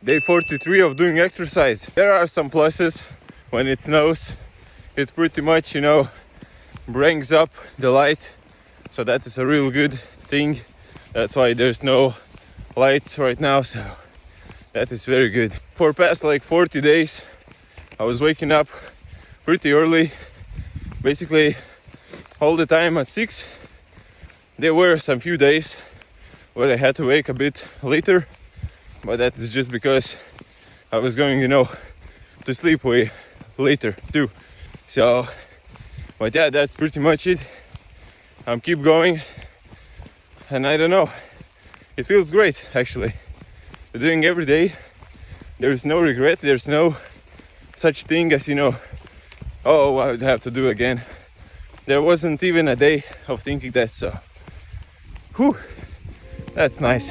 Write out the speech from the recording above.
Day 43 of doing exercise. There are some pluses. When it snows, it pretty much, brings up the light. So that is a real good thing. That's why there's no lights right now. So that is very good. For past like 40 days, I was waking up pretty early. Basically all the time at 6. There were some few days where I had to wake a bit later. But that is just because I was going, to sleep way later too. So, but yeah, that's pretty much it. I'm keep going, and I don't know. It feels great actually. Doing every day. There's no regret. There's no such thing as oh, I would have to do again. There wasn't even a day of thinking that. So, whew, that's nice.